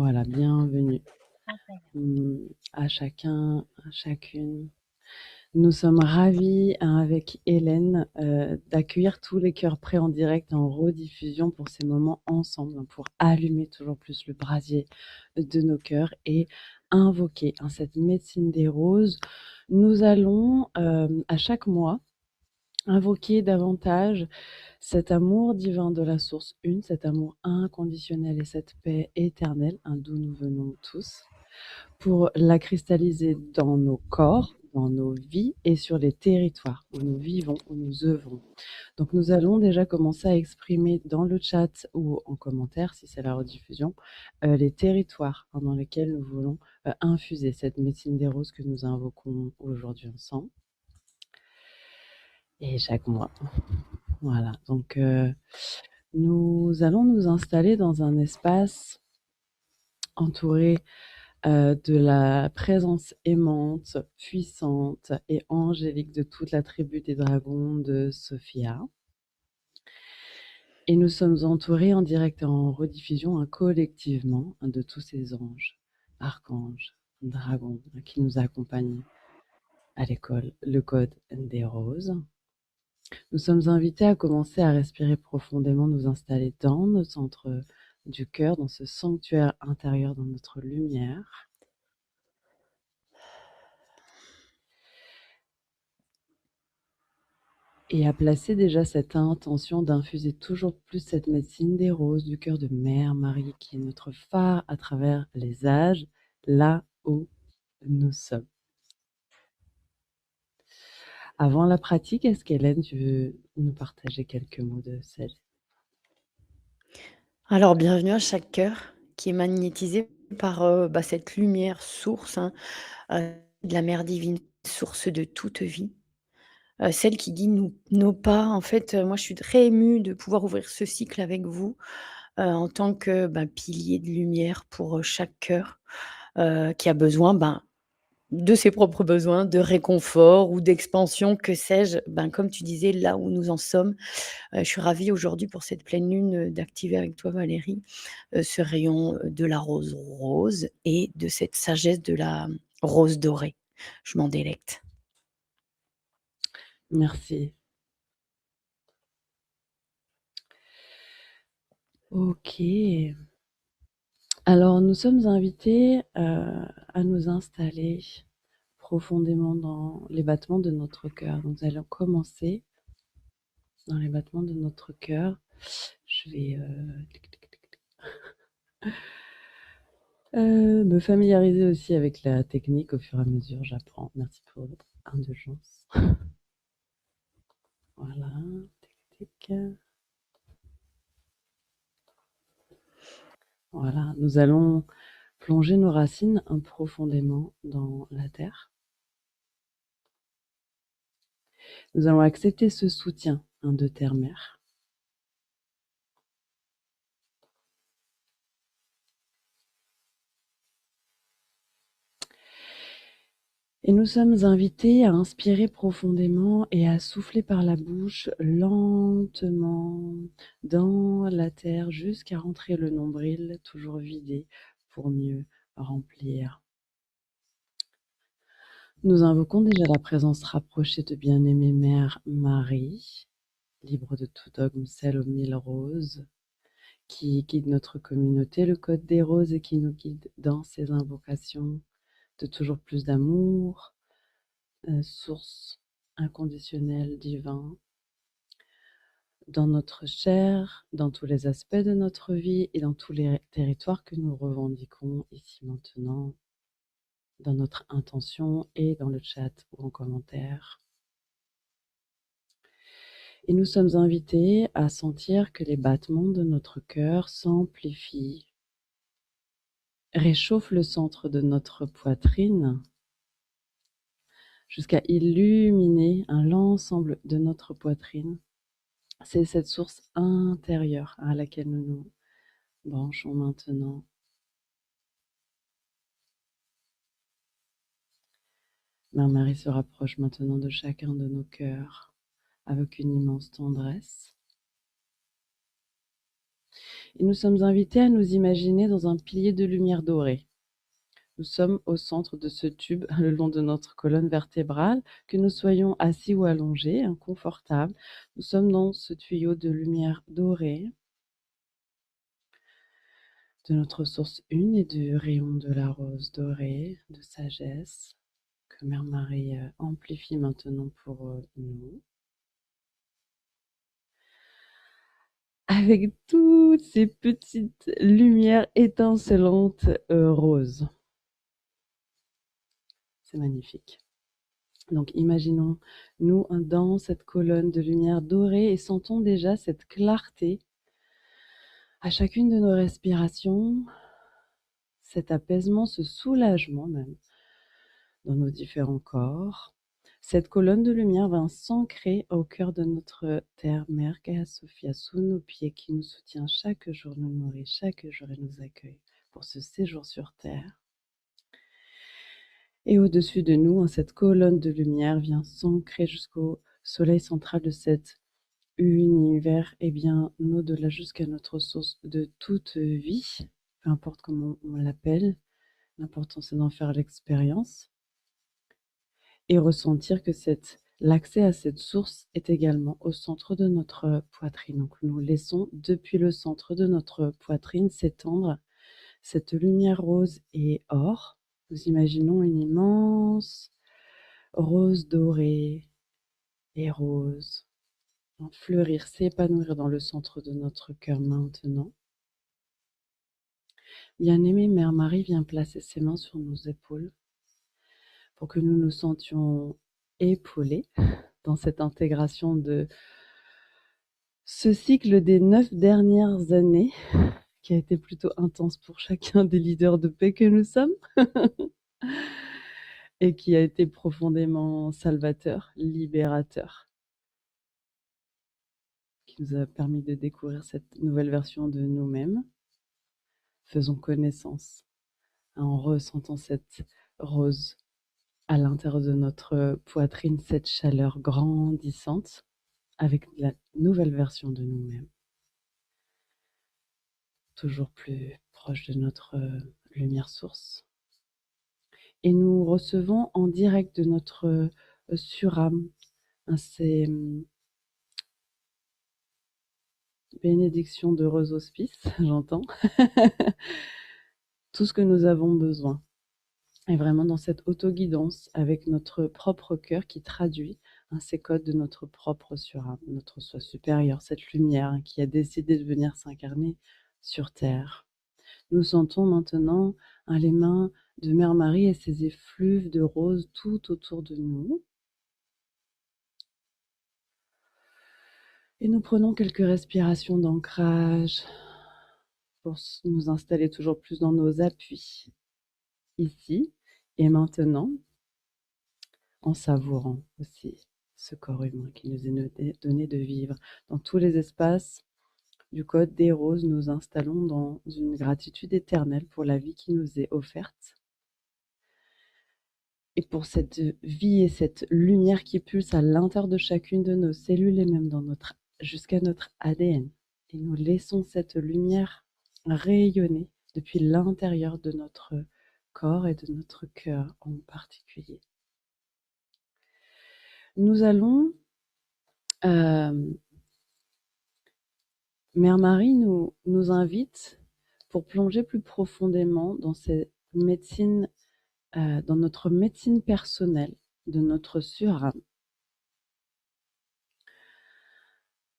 Voilà, bienvenue, à chacun, à chacune. Nous sommes ravis, avec Hélène, d'accueillir tous les cœurs prêts en direct et en rediffusion pour ces moments ensemble, hein, pour allumer toujours plus le brasier de nos cœurs et invoquer, hein, cette médecine des roses. Nous allons, à chaque mois, invoquer davantage cet amour divin de la source une, cet amour inconditionnel et cette paix éternelle, hein, d'où nous venons tous, pour la cristalliser dans nos corps, dans nos vies et sur les territoires où nous vivons, où nous œuvrons. Donc nous allons déjà commencer à exprimer dans le chat ou en commentaire, si c'est la rediffusion, les territoires, hein, dans lesquels nous voulons infuser cette médecine des roses que nous invoquons aujourd'hui ensemble et chaque mois. Voilà, donc nous allons nous installer dans un espace entouré de la présence aimante, puissante et angélique de toute la tribu des dragons de Sophia. Et nous sommes entourés en direct et en rediffusion, hein, collectivement, hein, de tous ces anges, archanges, dragons, hein, qui nous accompagnent à l'école, le code des roses. Nous sommes invités à commencer à respirer profondément, nous installer dans le centre du cœur, dans ce sanctuaire intérieur, dans notre lumière. Et à placer déjà cette intention d'infuser toujours plus cette médecine des roses du cœur de Mère Marie, qui est notre phare à travers les âges, là où nous sommes. Avant la pratique, est-ce qu'Hélène, tu veux nous partager quelques mots de sagesse? Alors, bienvenue à chaque cœur qui est magnétisé par cette lumière source, hein, de la mère divine, source de toute vie, celle qui guide nos pas. En fait, moi, je suis très émue de pouvoir ouvrir ce cycle avec vous en tant que pilier de lumière pour chaque cœur qui a besoin de ses propres besoins, de réconfort ou d'expansion, que sais-je. Comme tu disais, là où nous en sommes, je suis ravie aujourd'hui pour cette pleine lune d'activer avec toi, Valérie, ce rayon de la rose rose et de cette sagesse de la rose dorée. Je m'en délecte. Merci. Ok. Alors, nous sommes invités à nous installer profondément dans les battements de notre cœur. Nous allons commencer dans les battements de notre cœur. Je vais me familiariser aussi avec la technique au fur et à mesure, j'apprends. Merci pour votre indulgence. Voilà, tic tic. Voilà, nous allons plonger nos racines profondément dans la terre. Nous allons accepter ce soutien, hein, de terre-mère. Et nous sommes invités à inspirer profondément et à souffler par la bouche lentement dans la terre jusqu'à rentrer le nombril, toujours vidé, pour mieux remplir. Nous invoquons déjà la présence rapprochée de bien-aimée Mère Marie, libre de tout dogme, celle aux 1000 roses, qui guide notre communauté, le code des roses, et qui nous guide dans ces invocations de toujours plus d'amour, source inconditionnelle, divin, dans notre chair, dans tous les aspects de notre vie et dans tous les territoires que nous revendiquons ici maintenant, dans notre intention et dans le chat ou en commentaire. Et nous sommes invités à sentir que les battements de notre cœur s'amplifient, réchauffent le centre de notre poitrine jusqu'à illuminer l'ensemble de notre poitrine. C'est cette source intérieure à laquelle nous nous branchons maintenant. Mère Marie se rapproche maintenant de chacun de nos cœurs avec une immense tendresse. Et nous sommes invités à nous imaginer dans un pilier de lumière dorée. Nous sommes au centre de ce tube, le long de notre colonne vertébrale, que nous soyons assis ou allongés, inconfortables. Nous sommes dans ce tuyau de lumière dorée de notre source une et du rayon de la rose dorée de sagesse que Mère Marie amplifie maintenant pour nous. Avec toutes ces petites lumières étincelantes roses. C'est magnifique. Donc imaginons-nous dans cette colonne de lumière dorée et sentons déjà cette clarté à chacune de nos respirations, cet apaisement, ce soulagement même dans nos différents corps. Cette colonne de lumière va s'ancrer au cœur de notre terre-mère, Gaia Sophia, sous nos pieds, qui nous soutient chaque jour, nous nourrit chaque jour et nous accueille pour ce séjour sur Terre. Et au-dessus de nous, cette colonne de lumière vient s'ancrer jusqu'au soleil central de cet univers, et bien au-delà jusqu'à notre source de toute vie, peu importe comment on l'appelle. L'important, c'est d'en faire l'expérience et ressentir que l'accès à cette source est également au centre de notre poitrine. Donc, nous laissons depuis le centre de notre poitrine s'étendre cette lumière rose et or. Nous imaginons une immense rose dorée et rose fleurir, s'épanouir dans le centre de notre cœur maintenant. Bien-aimée Mère Marie vient placer ses mains sur nos épaules pour que nous nous sentions épaulés dans cette intégration de ce cycle des 9 dernières années qui a été plutôt intense pour chacun des leaders de paix que nous sommes et qui a été profondément salvateur, libérateur, qui nous a permis de découvrir cette nouvelle version de nous-mêmes. Faisons connaissance en ressentant cette rose à l'intérieur de notre poitrine, cette chaleur grandissante avec la nouvelle version de nous-mêmes. Toujours plus proche de notre lumière source. Et nous recevons en direct de notre surâme ces bénédictions d'heureux auspices, j'entends, tout ce que nous avons besoin. Et vraiment dans cette autoguidance avec notre propre cœur qui traduit ces codes de notre propre surâme, notre soi supérieur, cette lumière qui a décidé de venir s'incarner sur Terre. Nous sentons maintenant les mains de Mère Marie et ses effluves de roses tout autour de nous. Et nous prenons quelques respirations d'ancrage pour nous installer toujours plus dans nos appuis, ici et maintenant, en savourant aussi ce corps humain qui nous est donné de vivre. Dans tous les espaces du code des roses, nous installons dans une gratitude éternelle pour la vie qui nous est offerte et pour cette vie et cette lumière qui pulse à l'intérieur de chacune de nos cellules et même jusqu'à notre ADN. Et nous laissons cette lumière rayonner depuis l'intérieur de notre corps et de notre cœur en particulier. Nous allons Mère Marie nous invite pour plonger plus profondément dans cette médecine, dans notre médecine personnelle, de notre surâme,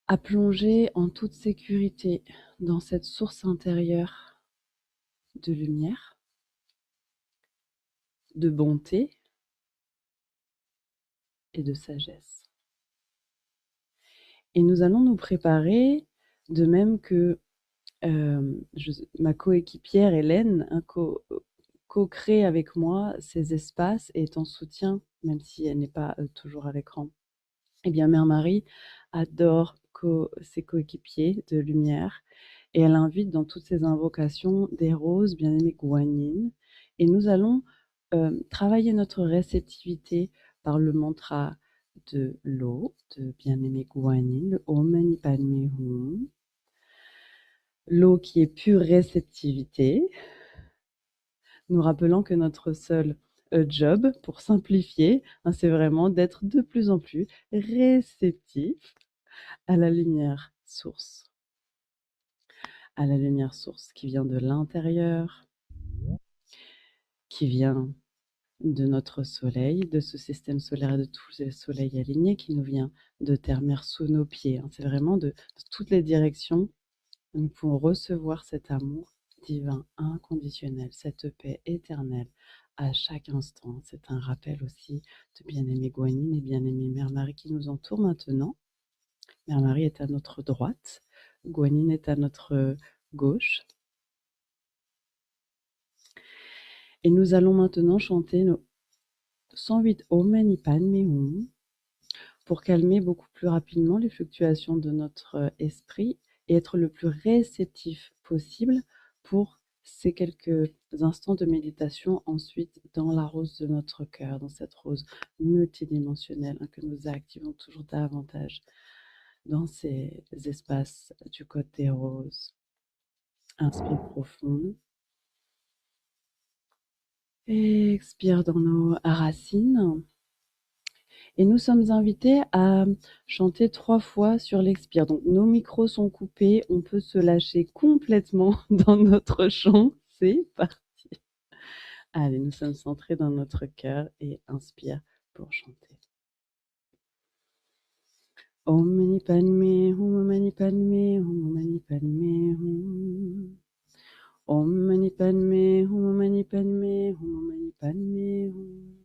à plonger en toute sécurité dans cette source intérieure de lumière, de bonté et de sagesse. Et nous allons nous préparer, de même que ma coéquipière Hélène co-crée avec moi ces espaces et est en soutien, même si elle n'est pas toujours à l'écran. Eh bien, Mère Marie adore ses coéquipiers de lumière et elle invite dans toutes ses invocations des roses, bien-aimée Guanyin. Et nous allons travailler notre réceptivité par le mantra de l'eau, de bien-aimée Guanyin, le Om Mani Padme Hum. L'eau qui est pure réceptivité, nous rappelant que notre seul job, pour simplifier, hein, c'est vraiment d'être de plus en plus réceptif à la lumière source. À la lumière source qui vient de l'intérieur, qui vient de notre soleil, de ce système solaire et de tous les soleils alignés, qui nous vient de terre, mer, sous nos pieds, hein. C'est vraiment de toutes les directions. Nous pouvons recevoir cet amour divin inconditionnel, cette paix éternelle à chaque instant. C'est un rappel aussi de bien-aimée Guanine et bien-aimée Mère Marie qui nous entourent maintenant. Mère Marie est à notre droite, Guanine est à notre gauche. Et nous allons maintenant chanter nos 108 Om Mani Padme Hum pour calmer beaucoup plus rapidement les fluctuations de notre esprit et être le plus réceptif possible pour ces quelques instants de méditation ensuite dans la rose de notre cœur, dans cette rose multidimensionnelle, hein, que nous activons toujours davantage dans ces espaces du code des roses. Inspire profond. Expire dans nos racines. Et nous sommes invités à chanter 3 fois sur l'expire. Donc nos micros sont coupés, on peut se lâcher complètement dans notre chant. C'est parti. Allez, nous sommes centrés dans notre cœur et inspire pour chanter. Om Mani Padme Hum Mani Padme Hum Mani Padme Hum. Om Mani Padme Hum Mani Padme Hum Mani Padme Hum.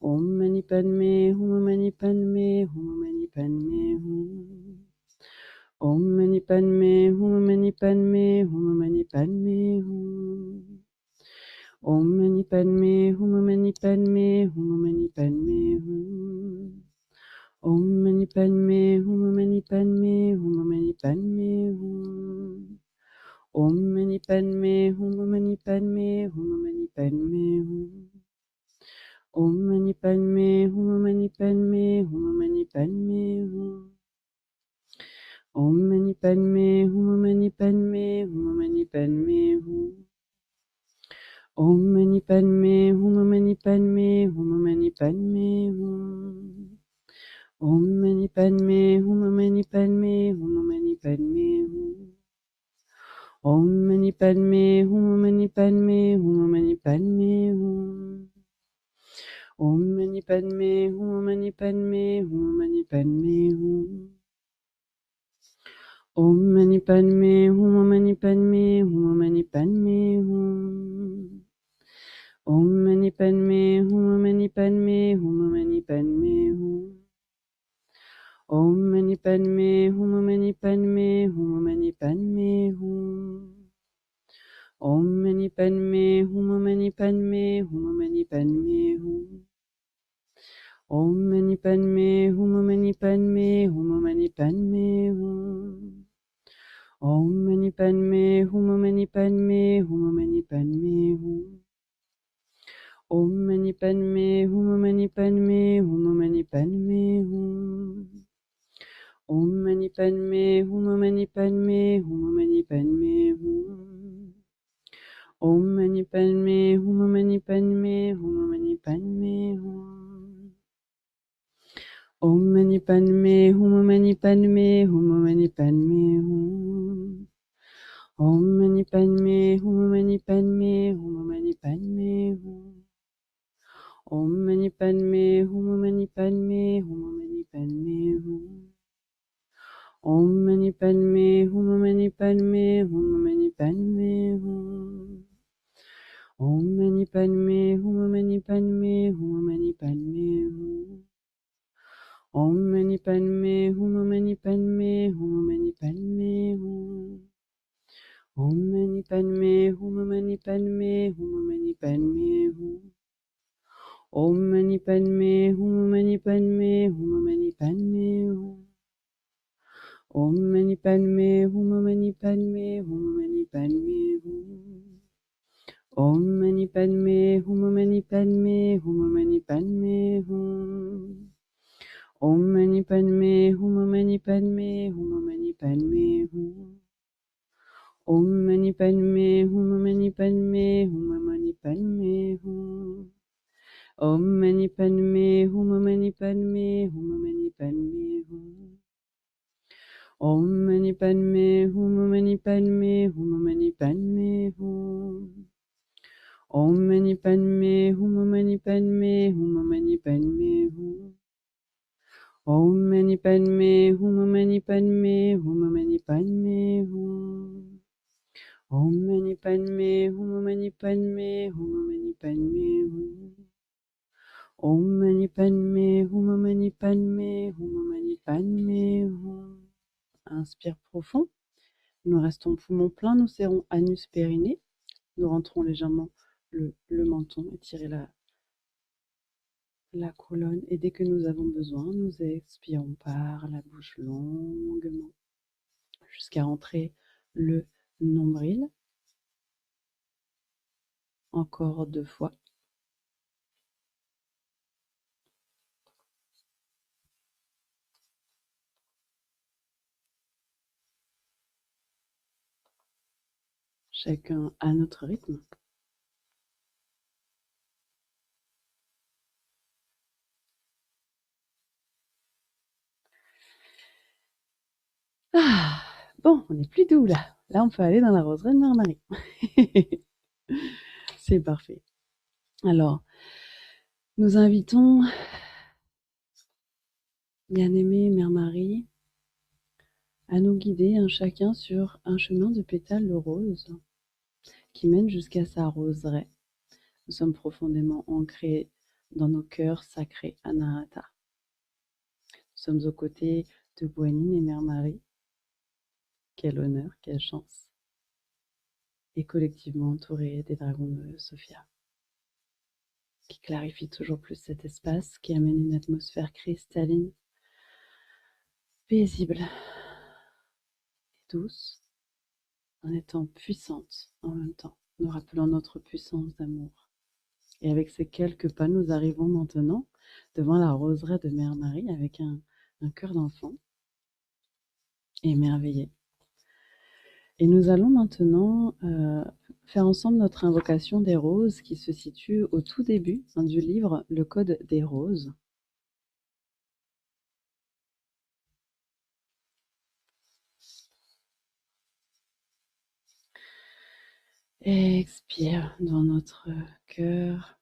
Om Mani Padme Hum Mani Padme Hum Mani Padme Hum. Om Mani Padme Hum Mani Padme Hum Mani Padme Hum. Om Mani Padme Hum Mani Padme Hum Mani Padme Hum. Om Mani Padme Hum Mani Padme Hum Mani Padme Hum. Om Mani Padme Hum Mani Padme Hum Mani Padme Hum. Om Mani Padme Hum Mani Padme Hum Mani Padme Hum. Om Mani Padme Hum Mani Padme Hum Mani Padme Hum. Om Mani Padme Hum Mani Padme Hum Mani Padme Hum. Om Mani Padme Hum Mani Padme Hum Mani Padme Hum. Om Mani Padme Hum Mani Padme Hum Mani Padme Hum. Om Mani Padme Hum Mani Padme Hum Mani Padme Hum. Om Mani Padme Hum Mani Padme Hum Mani Padme Hum. Om Mani Padme Hum Mani Padme Hum Mani Padme Hum. Om Mani Padme Hum Mani Padme Hum Mani Padme Hum. Om Mani Padme Hum Mani Padme Hum Mani Padme Hum. Om Mani Padme Hum Mani Padme Hum Mani Padme Hum. Om Mani Padme Hum Mani Padme Hum Mani Padme Hum. Om Mani Padme Hum Mani Padme Hum Mani Padme Hum. Om Mani Padme Hum Mani Padme Hum Mani Padme Hum. Om Mani Padme Hum Mani Padme Hum Mani Padme Hum. Om Mani Padme Hum Mani Padme Hum Mani Padme Hum. Om Mani Padme Hum Mani Padme Hum Mani Padme Hum. Om Mani Padme Hum Mani Padme Hum Mani Padme Hum. Om Mani Padme Hum Mani Padme Hum Mani Padme Hum. Om Mani Padme Hum Mani Padme Hum Mani Padme Hum. Om Mani Padme Hum Mani Padme Hum Mani Padme Hum. Om Mani Padme Hum Mani Padme Hum Mani Padme Hum. Om Mani Padme Hum Mani Padme Hum Mani Padme Hum. Om Mani Padme Hum Mani Padme Hum Mani Padme Hum. Om Mani Padme Hum Mani Padme Hum Mani Padme Hum. Om Mani Padme Hum Mani Padme Hum Mani Padme Hum. Om Mani Padme Hum Mani Padme Hum Mani Padme Hum. Om Mani Padme Hum Mani Padme Hum Mani Padme Hum. Om Mani Padme Hum Mani Padme Hum Mani Padme Hum. Om Mani Padme Hum Mani Padme Hum Mani Padme Hum. Om Mani Padme Hum Mani Padme Hum Mani Padme Hum. Om Mani Padme Hum Mani Padme Hum Mani Padme Hum. Om Mani Padme Hum Mani Padme Hum Mani Padme Hum. Inspire profond. Nous restons poumon plein, nous serrons anus périnée. Nous rentrons légèrement le menton, étirer la colonne. Et dès que nous avons besoin, nous expirons par la bouche longuement jusqu'à rentrer le nombril. Encore 2 fois. Chacun à notre rythme. Ah, bon, on est plus doux là. Là, on peut aller dans la roseraie de Mère Marie. C'est parfait. Alors, nous invitons bien-aimée Mère Marie à nous guider un chacun sur un chemin de pétales de rose qui mène jusqu'à sa roseraie. Nous sommes profondément ancrés dans nos cœurs sacrés Anahata. Nous sommes aux côtés de Guanine et Mère Marie. Quel honneur, quelle chance. Et collectivement entourés des dragons de Sophia, qui clarifient toujours plus cet espace, qui amène une atmosphère cristalline, paisible et douce, en étant puissante en même temps, nous rappelant notre puissance d'amour. Et avec ces quelques pas, nous arrivons maintenant devant la roseraie de Mère Marie avec un cœur d'enfant émerveillé. Et nous allons maintenant faire ensemble notre invocation des roses qui se situe au tout début du livre Le Code des roses. Expire dans notre cœur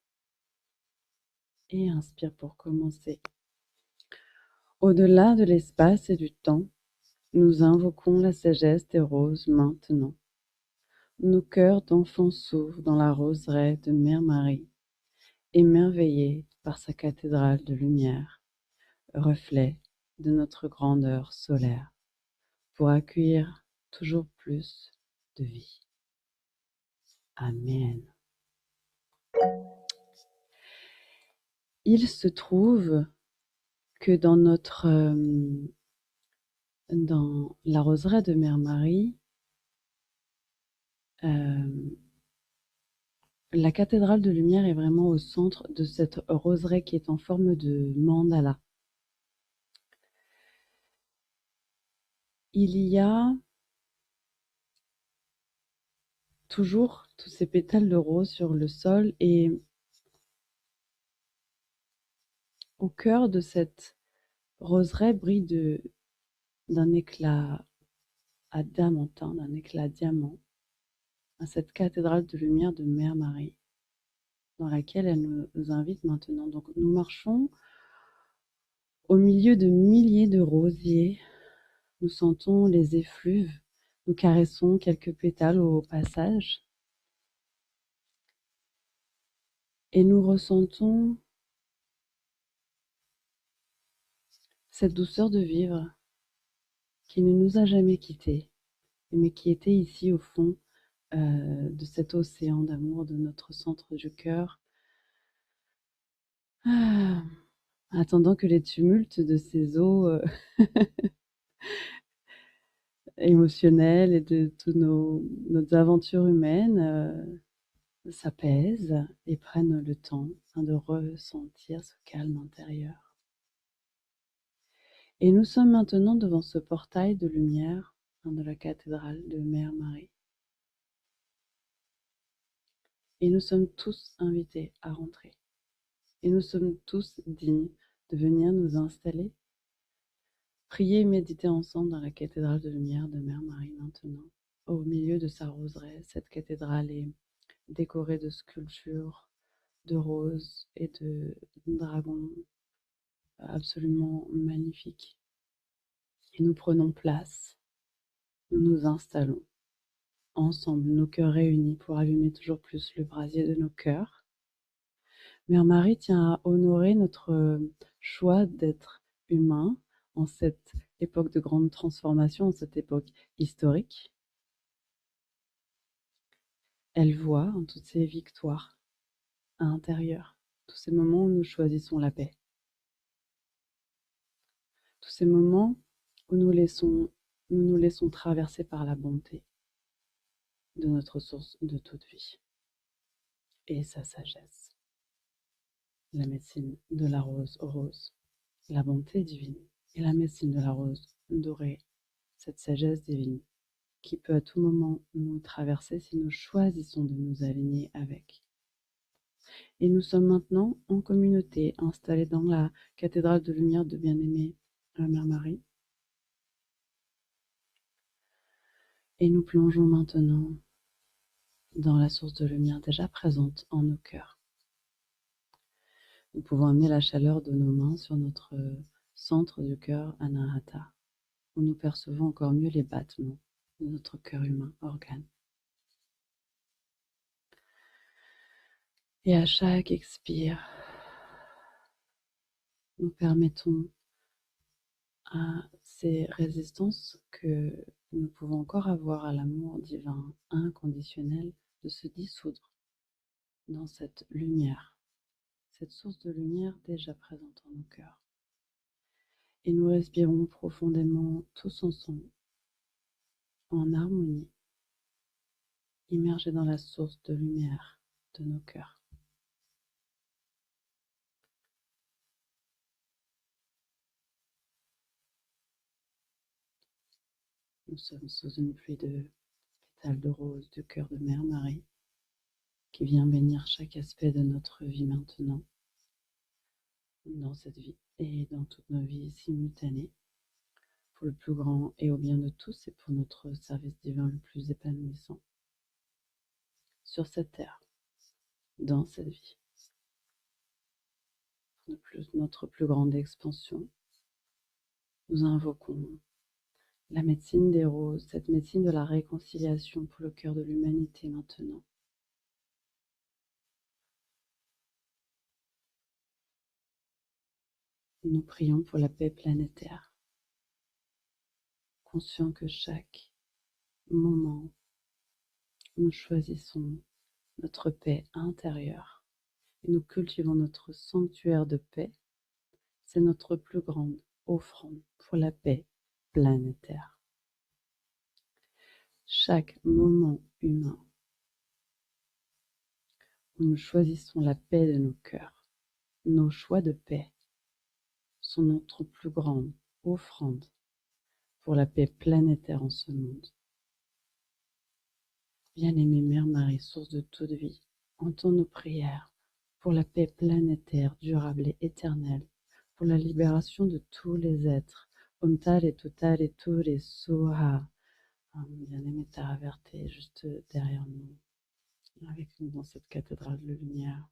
et inspire pour commencer. Au-delà de l'espace et du temps, nous invoquons la sagesse des roses maintenant. Nos cœurs d'enfants s'ouvrent dans la roseraie de Mère Marie, émerveillés par sa cathédrale de lumière, reflet de notre grandeur solaire, pour accueillir toujours plus de vie. Amen. Il se trouve que dans la roseraie de Mère Marie, la cathédrale de lumière est vraiment au centre de cette roseraie qui est en forme de mandala. Il y a toujours tous ces pétales de rose sur le sol et au cœur de cette roseraie brille d'un éclat adamantin, d'un éclat diamant, à cette cathédrale de lumière de Mère Marie, dans laquelle elle nous invite maintenant. Donc nous marchons au milieu de milliers de rosiers, nous sentons les effluves, nous caressons quelques pétales au passage et nous ressentons cette douceur de vivre qui ne nous a jamais quittés, mais qui était ici au fond de cet océan d'amour de notre centre du cœur, attendant que les tumultes de ces eaux émotionnelles et de toutes nos aventures humaines s'apaisent et prennent le temps de ressentir ce calme intérieur. Et nous sommes maintenant devant ce portail de lumière de la cathédrale de Mère Marie. Et nous sommes tous invités à rentrer. Et nous sommes tous dignes de venir nous installer, prier et méditer ensemble dans la cathédrale de lumière de Mère Marie maintenant. Au milieu de sa roseraie, cette cathédrale est décorée de sculptures, de roses et de dragons absolument magnifiques. Et nous prenons place, nous nous installons ensemble, nos cœurs réunis pour allumer toujours plus le brasier de nos cœurs. Mère Marie tient à honorer notre choix d'être humain en cette époque de grande transformation, en cette époque historique. Elle voit en toutes ces victoires à l'intérieur, tous ces moments où nous choisissons la paix, tous ces moments où nous nous laissons traverser par la bonté de notre source de toute vie et sa sagesse, la médecine de la rose rose, la bonté divine et la médecine de la rose dorée, cette sagesse divine qui peut à tout moment nous traverser si nous choisissons de nous aligner avec. Et nous sommes maintenant en communauté, installés dans la cathédrale de lumière de bien-aimée Mère Marie. Et nous plongeons maintenant dans la source de lumière déjà présente en nos cœurs. Nous pouvons amener la chaleur de nos mains sur notre centre du cœur Anahata, où nous percevons encore mieux les battements de notre cœur humain organe. Et à chaque expire, nous permettons à ces résistances que nous pouvons encore avoir à l'amour divin inconditionnel de se dissoudre dans cette lumière, cette source de lumière déjà présente en nos cœurs. Et nous respirons profondément tous ensemble, en harmonie, immergés dans la source de lumière de nos cœurs. Nous sommes sous une pluie de pétales de rose du cœur de Mère Marie qui vient bénir chaque aspect de notre vie maintenant, dans cette vie et dans toutes nos vies simultanées, pour le plus grand et au bien de tous et pour notre service divin le plus épanouissant sur cette terre, dans cette vie. Pour notre plus grande expansion, nous invoquons la médecine des roses, cette médecine de la réconciliation pour le cœur de l'humanité maintenant. Nous prions pour la paix planétaire, conscients que chaque moment, nous choisissons notre paix intérieure et nous cultivons notre sanctuaire de paix. C'est notre plus grande offrande pour la paix planétaire. Chaque moment humain où nous choisissons la paix de nos cœurs, nos choix de paix sont notre plus grande offrande pour la paix planétaire en ce monde. Bien-aimée Mère Marie, source de toute vie, entends nos prières pour la paix planétaire, durable et éternelle, pour la libération de tous les êtres, Om et Total et tous les Soha. Bien-aimée Terre Vertée, juste derrière nous, avec nous dans cette cathédrale de lumière.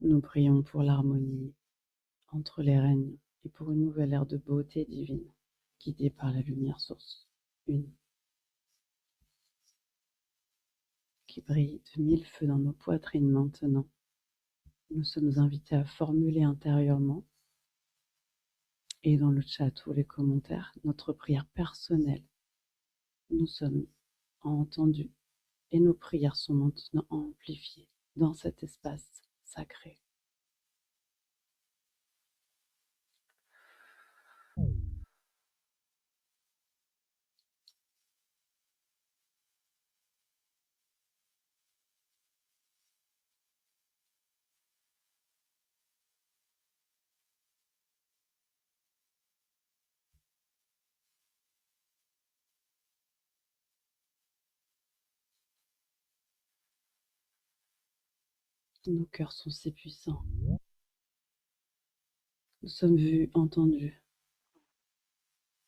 Nous prions pour l'harmonie entre les règnes et pour une nouvelle ère de beauté divine, guidée par la lumière source une, qui brille de mille feux dans nos poitrines maintenant. Nous sommes invités à formuler intérieurement et dans le chat ou les commentaires notre prière personnelle. Nous sommes entendus et nos prières sont maintenant amplifiées dans cet espace sacré. Nos cœurs sont si puissants. Nous sommes vus, entendus.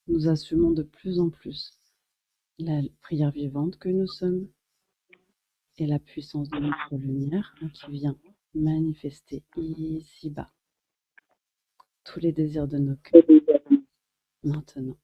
Nous assumons de plus en plus la prière vivante que nous sommes et la puissance de notre lumière qui vient manifester ici-bas tous les désirs de nos cœurs maintenant.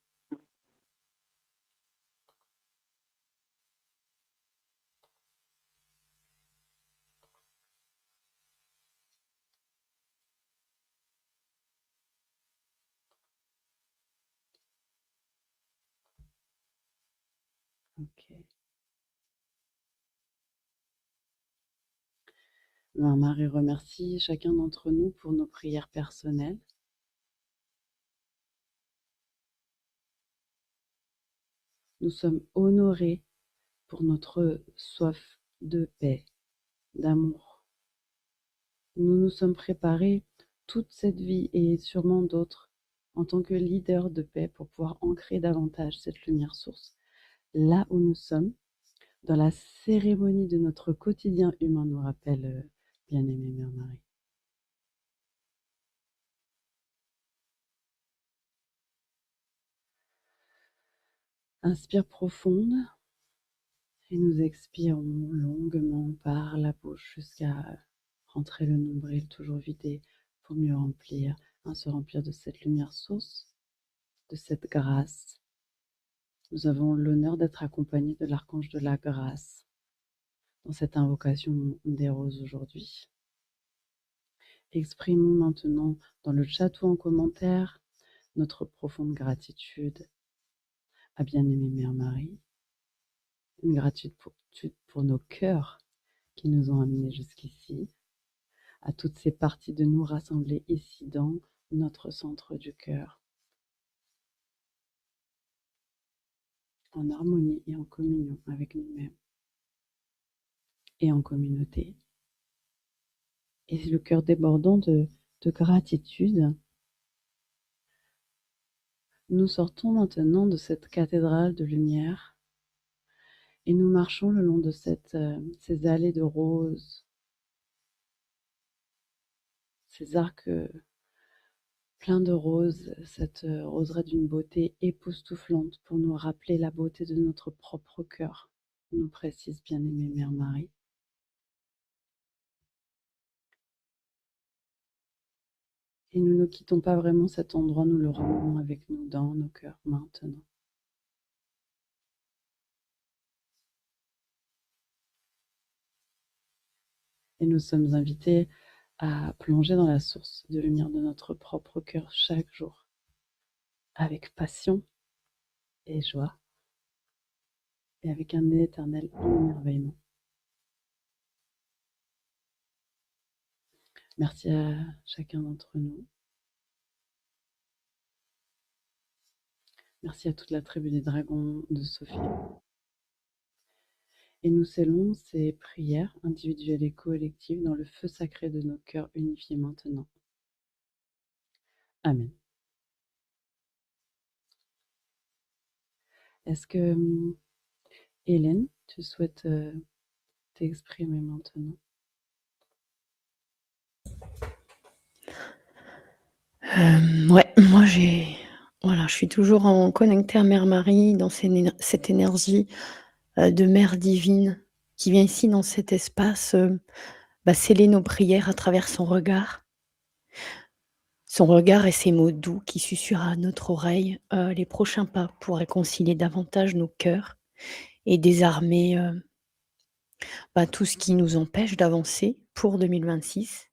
Ok. Mère Marie remercie chacun d'entre nous pour nos prières personnelles. Nous sommes honorés pour notre soif de paix, d'amour. Nous nous sommes préparés toute cette vie et sûrement d'autres en tant que leaders de paix pour pouvoir ancrer davantage cette lumière source là où nous sommes, dans la cérémonie de notre quotidien humain, nous rappelle bien-aimée Mère Marie. Inspire profonde et nous expirons longuement par la bouche jusqu'à rentrer le nombril toujours vidé pour mieux remplir, se remplir de cette lumière source, de cette grâce. Nous avons l'honneur d'être accompagnés de l'archange de la grâce dans cette invocation des roses aujourd'hui. Exprimons maintenant dans le chat ou en commentaire notre profonde gratitude à bien-aimée Mère Marie, une gratitude pour nos cœurs qui nous ont amenés jusqu'ici, à toutes ces parties de nous rassemblées ici dans notre centre du cœur, en harmonie et en communion avec nous-mêmes et en communauté. Et le cœur débordant de gratitude, nous sortons maintenant de cette cathédrale de lumière et nous marchons le long de ces allées de roses, ces arcs pleins de roses, cette roseraie d'une beauté époustouflante pour nous rappeler la beauté de notre propre cœur, nous précise bien-aimée Mère Marie. Et nous ne quittons pas vraiment cet endroit, nous le ramenons avec nous dans nos cœurs maintenant. Et nous sommes invités à plonger dans la source de lumière de notre propre cœur chaque jour, avec passion et joie, et avec un éternel émerveillement. Merci à chacun d'entre nous. Merci à toute la tribu des dragons de Sophia. Et nous scellons ces prières individuelles et collectives dans le feu sacré de nos cœurs unifiés maintenant. Amen. Est-ce que, Hélène, tu souhaites t'exprimer maintenant? Ouais, moi voilà, je suis toujours en connectée à Mère Marie dans cette énergie, de mère divine qui vient ici dans cet espace, sceller nos prières à travers son regard. Son regard et ses mots doux qui susurrent à notre oreille, les prochains pas pour réconcilier davantage nos cœurs et désarmer, tout ce qui nous empêche d'avancer pour 2026.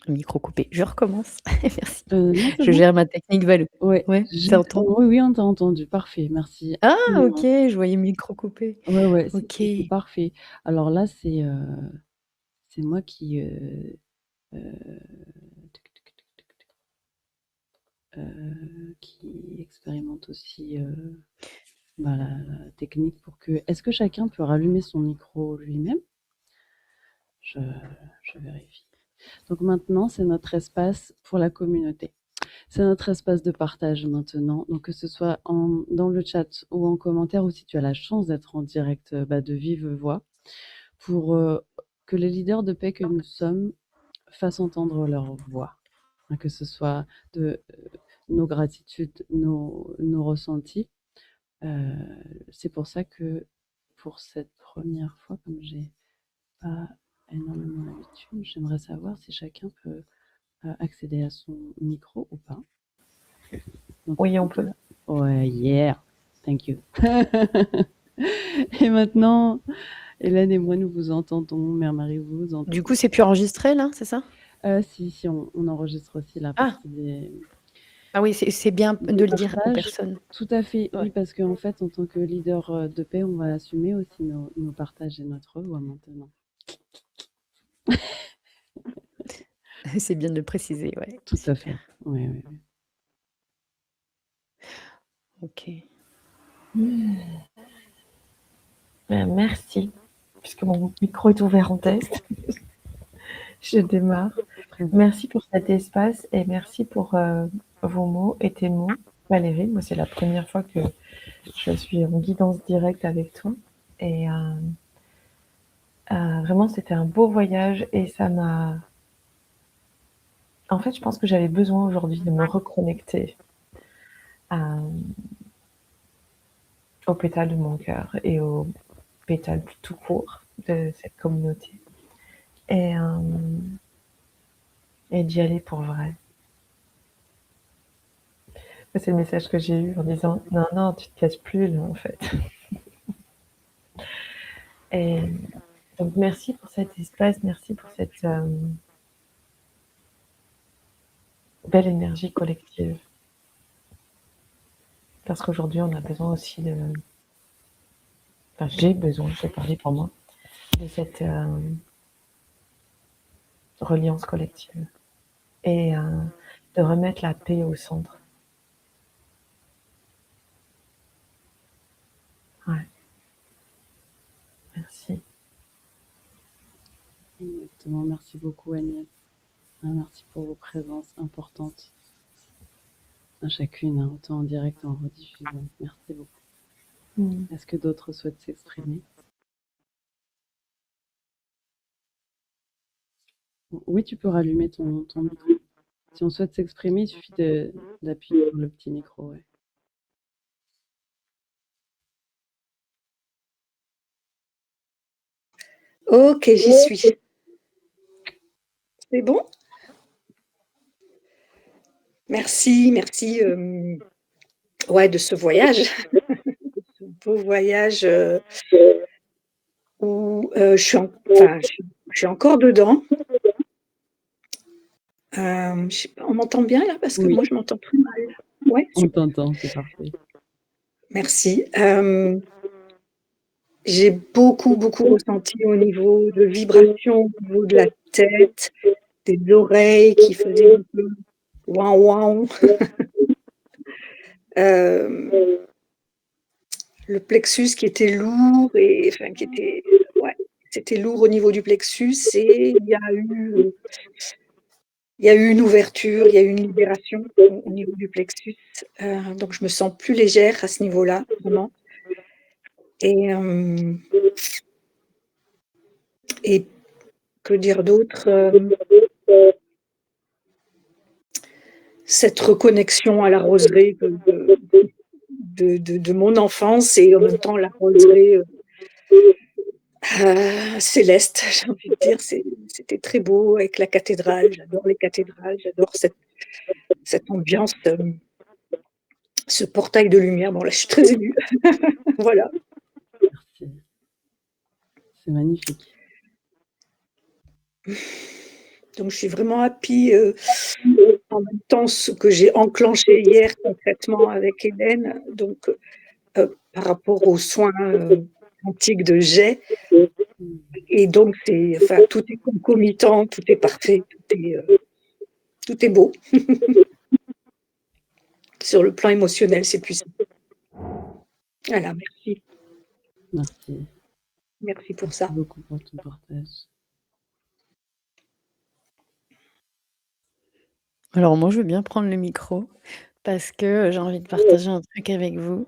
Micro coupé, je recommence. Merci. Non, c'est Je bon. gère ma technique Valou. Ouais, Ouais, tu entends? oui, oui, on t'a entendu, parfait, merci Ah OK, infiniment. je voyais micro coupé. Ouais, ouais, OK. c'est parfait. Alors là, c'est moi qui expérimente aussi, la technique pour que est-ce que chacun peut rallumer son micro lui-même? Je vérifie. Donc maintenant, c'est notre espace pour la communauté. C'est notre espace de partage maintenant, donc que ce soit dans le chat ou en commentaire ou si tu as la chance d'être en direct, de vive voix pour, que les leaders de paix que nous sommes fassent entendre leur voix. Hein, que ce soit de, nos gratitudes, nos ressentis. C'est pour ça que pour cette première fois, comme j'ai pas énormément l'habitude, j'aimerais savoir si chacun peut, accéder à son micro ou pas. Donc Oui, on peut. ouais, yeah, thank you. Et maintenant, Hélène et moi, nous vous entendons. Mère Marie, vous vous entendez. Du coup, c'est plus enregistré là, c'est ça? Si, on enregistre aussi la partie des Ah oui, c'est bien de le dire aux partages. personnes. Tout à fait, Ouais. oui, parce qu'en fait, en tant que leader, de paix, on va assumer aussi nos partages et notre voix maintenant. C'est bien de le préciser, ouais. Tout à fait. Super. Oui, oui, oui. OK. Merci, puisque mon micro est ouvert en test. Je démarre. Très bien. Merci pour cet espace et merci pour vos mots et tes mots, Valérie. Moi, c'est la première fois que je suis en guidance directe avec toi. Et vraiment, c'était un beau voyage et ça m'a... En fait, je pense que j'avais besoin aujourd'hui de me reconnecter au pétale de mon cœur et au pétale tout court de cette communauté. Et d'y aller pour vrai. C'est le message que j'ai eu en disant non, non, tu te casses plus là en fait. Et donc merci pour cet espace, merci pour cette belle énergie collective. Parce qu'aujourd'hui, on a besoin aussi de... Enfin, j'ai besoin, je vais parler pour moi, de cette reliance collective. Et de remettre la paix au centre. Ouais. Merci. Exactement. Merci beaucoup, Agnès. Merci pour vos présences importantes. À chacune, hein, autant en direct qu'en rediffusion. Merci beaucoup. Est-ce que d'autres souhaitent s'exprimer? Oui, tu peux rallumer ton micro. Si on souhaite s'exprimer, il suffit d'appuyer sur le petit micro. Ouais. Ok, j'y suis. C'est bon? Merci, merci ouais, de ce voyage, de ce beau voyage où je suis encore dedans. Je sais pas, on m'entend bien là? Parce que Oui. moi, je m'entends très mal. Ouais, On super. t'entend, c'est parfait. Merci. J'ai beaucoup, beaucoup ressenti au niveau de vibration, au niveau de la tête, des oreilles qui faisaient un peu ouin ouin. Le plexus qui était lourd et enfin qui était ouais, c'était lourd au niveau du plexus et il y a eu une ouverture, il y a eu une libération au niveau du plexus. Donc je me sens plus légère à ce niveau-là, vraiment. Et que dire d'autre? Cette reconnexion à la roseraie de mon enfance et en même temps la roseraie céleste, j'ai envie de dire. C'était très beau avec la cathédrale. J'adore les cathédrales, j'adore cette ambiance, ce portail de lumière. Bon, là, je suis très émue. Voilà. Merci. C'est magnifique. Donc, je suis vraiment happy. En même temps, ce que j'ai enclenché hier concrètement avec Hélène, donc par rapport aux soins antiques de jet. Et donc, enfin, tout est concomitant, tout est parfait, tout est beau. Sur le plan émotionnel, c'est puissant. Voilà, merci. Merci. Merci pour Merci ça. beaucoup pour ton partage. Alors moi, je veux bien prendre le micro parce que j'ai envie de partager un truc avec vous.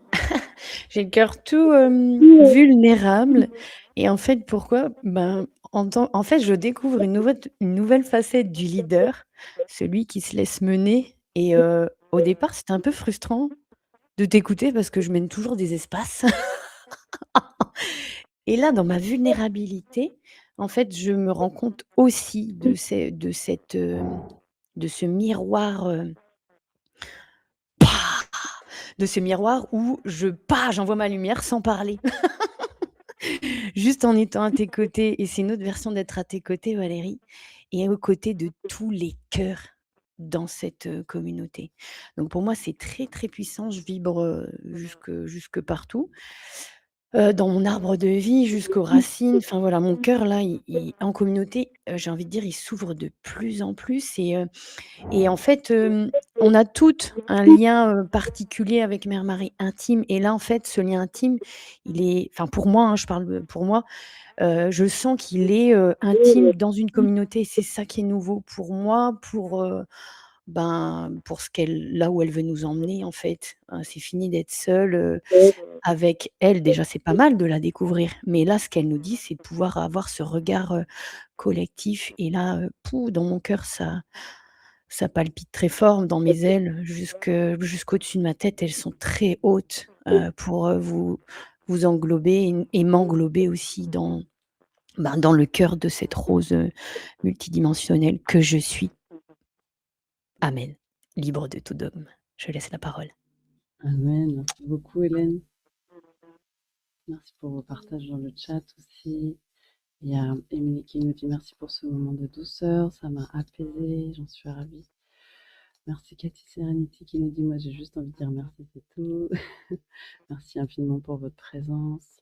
J'ai le cœur tout, vulnérable et en fait, pourquoi? Ben, en fait, je découvre une nouvelle facette du leader, celui qui se laisse mener et au départ, c'était un peu frustrant de t'écouter parce que je mène toujours des espaces et là, dans ma vulnérabilité, en fait, je me rends compte aussi de ce miroir, de ce miroir où j'envoie ma lumière sans parler. Juste en étant à tes côtés et c'est une autre version d'être à tes côtés, Valérie et aux côtés de tous les cœurs dans cette, communauté. Donc pour moi, c'est très, très puissant. Je vibre, jusque partout, dans mon arbre de vie jusqu'aux racines. Enfin voilà, mon cœur là, il en communauté, j'ai envie de dire, il s'ouvre de plus en plus et en fait, on a toutes un lien, particulier avec Mère Marie, intime et là, en fait, ce lien intime, il est enfin pour moi, hein, je parle, pour moi, je sens qu'il est, intime dans une communauté. C'est ça qui est nouveau pour moi, pour ce qu'elle là où elle veut nous emmener, en fait. C'est fini d'être seule, avec elle. Déjà, c'est pas mal de la découvrir, mais là, ce qu'elle nous dit, c'est de pouvoir avoir ce regard, collectif et là, dans mon cœur, ça palpite très fort dans mes ailes jusqu'au-dessus de ma tête. Elles sont très hautes, pour, vous englober et m'englober aussi dans le cœur de cette rose, multidimensionnelle que je suis. Amen. Libre de tout dogme. Je laisse la parole. Amen. Merci beaucoup, Hélène. Merci pour vos partages dans le chat aussi. Il y a Émilie qui nous dit merci pour ce moment de douceur, ça m'a apaisée, j'en suis ravie. Merci Cathy Serenity qui nous dit moi j'ai juste envie de dire merci, c'est tout. Merci infiniment pour votre présence.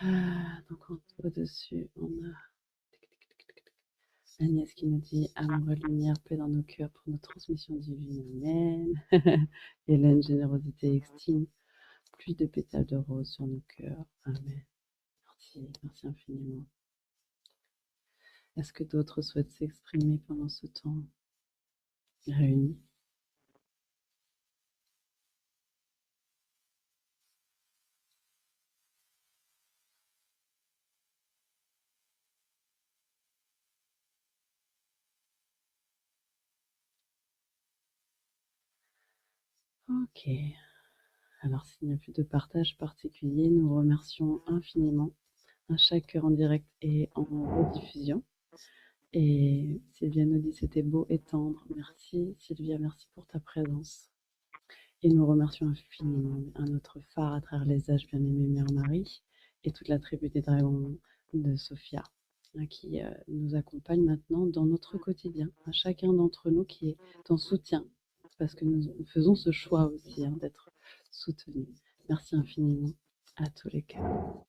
Donc au-dessus, on a Agnès qui nous dit amour et lumière, paix dans nos cœurs pour nos transmissions divines. Amen. Hélène, générosité extime, pluie de pétales de rose sur nos cœurs. Amen. Merci infiniment. Est-ce que d'autres souhaitent s'exprimer pendant ce temps réuni? Ok. Alors, s'il n'y a plus de partage particulier, nous remercions infiniment à chaque cœur en direct et en rediffusion. Et Sylvia nous dit c'était beau et tendre. Merci Sylvia, merci pour ta présence. Et nous remercions infiniment à notre phare à travers les âges, bien-aimée Mère Marie, et toute la tribu des dragons de Sophia, qui nous accompagne maintenant dans notre quotidien, à chacun d'entre nous qui est en soutien, parce que nous faisons ce choix aussi d'être soutenus. Merci infiniment à tous les cœurs.